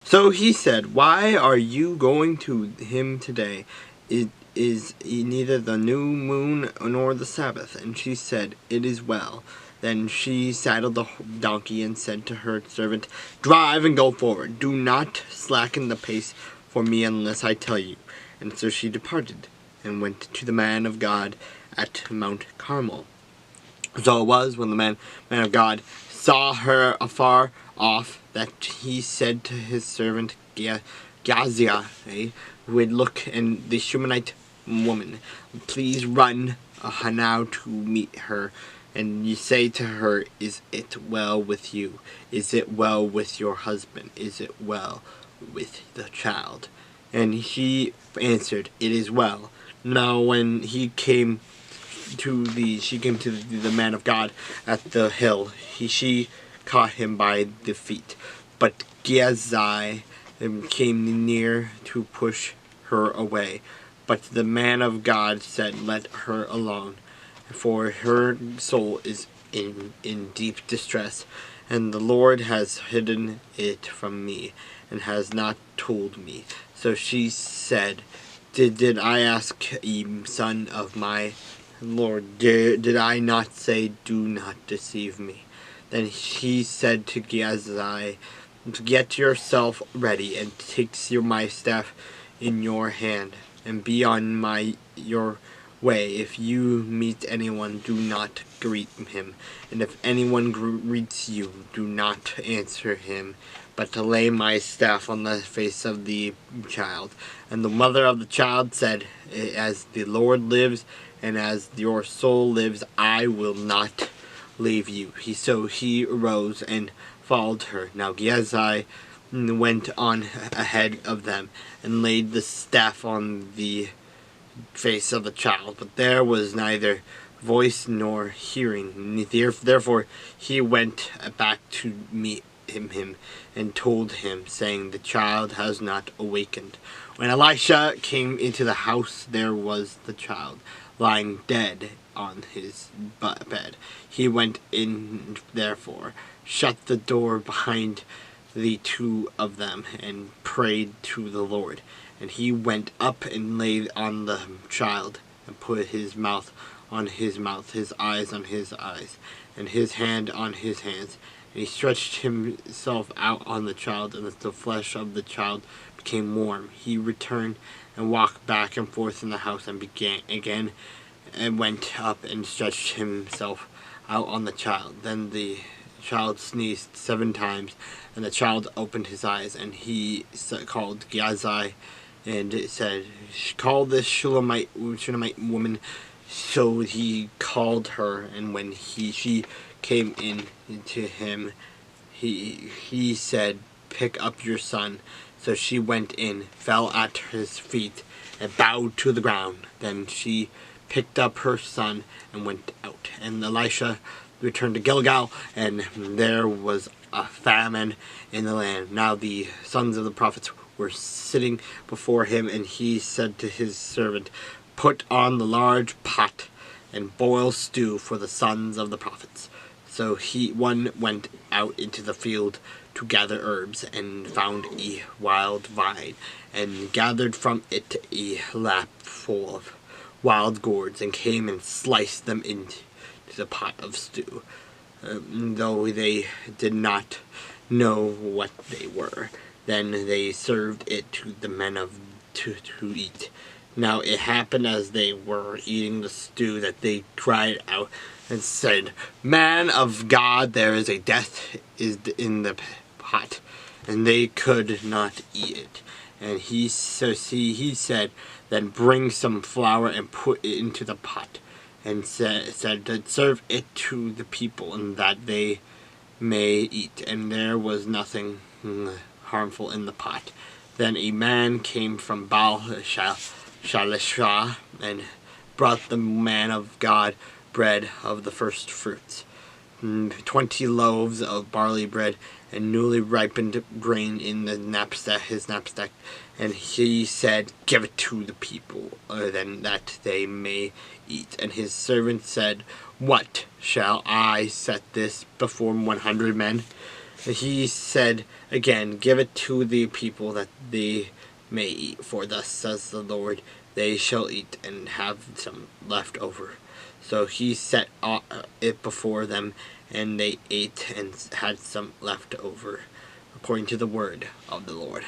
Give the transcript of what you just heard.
So he said, "Why are you going to him today? It is neither the new moon nor the Sabbath." And she said, "It is well." Then she saddled the donkey and said to her servant, "Drive and go forward. Do not slacken the pace for me unless I tell you." And so she departed and went to the man of God at Mount Carmel. So it was when the man of God saw her afar off that he said to his servant Gehazi, who would look, and the Shunammite woman, "Please run now to meet her, and you say to her, Is it well with you? Is it well with your husband? Is it well with the child?" And she answered, "It is well." Now when she came to the man of God at the hill, she caught him by the feet. But Gehazi came near to push her away. But the man of God said, "Let her alone, for her soul is in deep distress, and the Lord has hidden it from me, and has not told me." So she said, Did I ask ye, son of my Lord, did I not say, do not deceive me? Then he said to Gehazi, "Get yourself ready, and take my staff in your hand, and be on your way. If you meet anyone, do not greet him, and if anyone greets you, do not answer him, but to lay my staff on the face of the child." And the mother of the child said, "As the Lord lives, and as your soul lives, I will not leave you." So he arose and followed her. Now Gehazi went on ahead of them, and laid the staff on the face of the child, but there was neither voice nor hearing. Therefore he went back to meet him, and told him, saying, "The child has not awakened." When Elisha came into the house, there was the child lying dead on his bed. He went in, therefore, shut the door behind the two of them, and prayed to the Lord. And he went up and laid on the child, and put his mouth on his mouth, his eyes on his eyes, and his hand on his hands. And he stretched himself out on the child, and the flesh of the child became warm. He returned and walked back and forth in the house, and began again, and went up and stretched himself out on the child. Then the child sneezed 7 times, and the child opened his eyes, and he called Gehazi, and said, "Call this Shunammite woman." So he called her, and when she came in to him, he said, "Pick up your son." So she went in, fell at his feet, and bowed to the ground. Then she picked up her son and went out. And Elisha returned to Gilgal, and there was a famine in the land. Now the sons of the prophets were sitting before him, and he said to his servant, "Put on the large pot, and boil stew for the sons of the prophets." So one went out into the field to gather herbs, and found a wild vine, and gathered from it a lapful of wild gourds, and came and sliced them into the pot of stew, though they did not know what they were. Then they served it to the men to eat. Now it happened as they were eating the stew that they cried out and said, "Man of God, there is a death in the pot," and they could not eat it. And he said, "Then bring some flour and put it into the pot," and said, "Serve it to the people, and that they may eat." And there was nothing harmful in the pot. Then a man came from Baal Shalishah, and brought the man of God bread of the first fruits, 20 loaves of barley bread, and newly ripened grain in his knapsack. And he said, "Give it to the people, then that they may eat." And his servant said, "What, shall I set this before 100 men?" He said again, "Give it to the people that they may eat, for thus says the Lord, they shall eat and have some left over." So he set it before them, and they ate and had some left over, according to the word of the Lord.